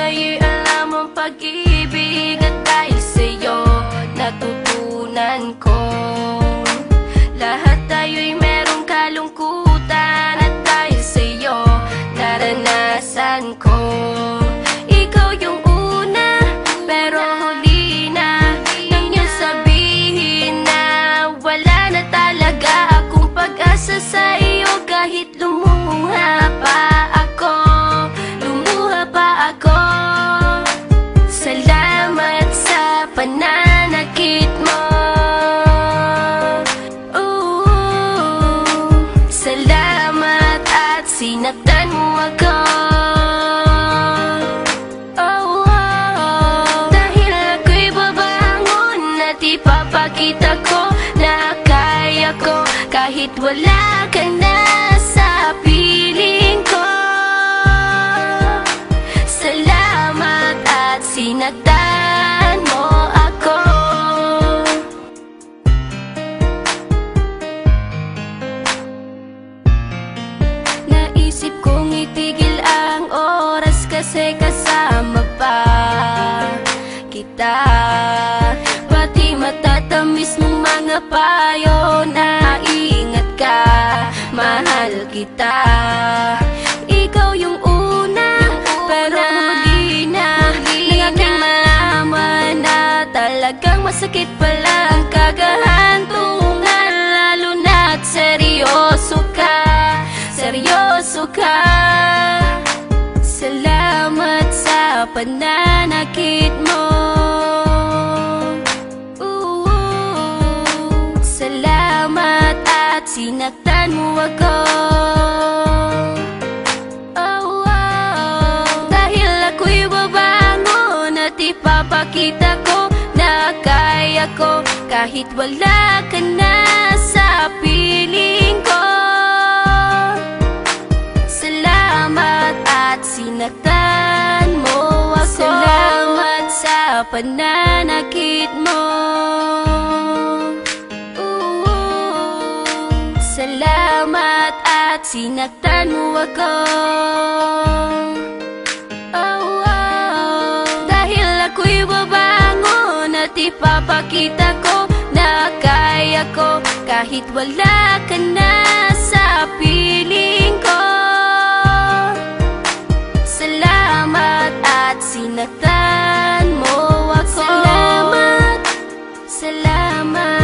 sa'yo'y alam ang pag-ibig, at dahil sa'yo natutunan ko. Lahat tayo'y merong kalungkutan, at dahil sa'yo naranasan ko. Ikaw yung una, pero huli na nang iyong sabihin na wala na talaga akong pag-asa sa iyo. Kahit lumuha pa ako, lumuha pa ako. Salamat sa pananakit mo. Salamat at sinaktan mo ako. Dahil ako'y babangon at ipapakita ko na kaya ko kahit wala ka na sa piling ko. Salamat at sinaktan mo ako. Naisip kong itigil ang oras kasi kasama pa kita. Pati matatamis mong mga payo na ingat ka, mahal kita. Ikaw yung una, pero huli na nang aking malaman na talagang masakit pala ang kagahantungan. Lalo na't seryoso ka, seryoso ka. Salamat sa pananakit mo. Salamat at sinaktan mo ako. Dahil ako'y babangon at ipapakita ko na kaya ko kahit wala ka na sa piling ko. Salamat at sinaktan mo ako. Salamat sa pananakit mo. Salamat at sinaktan mo ako. Dahil ako'y babangon at ipapakita ko na kaya ko kahit wala ka na sa piling ko. Salamat at sinaktan mo ako. Salamat, salamat.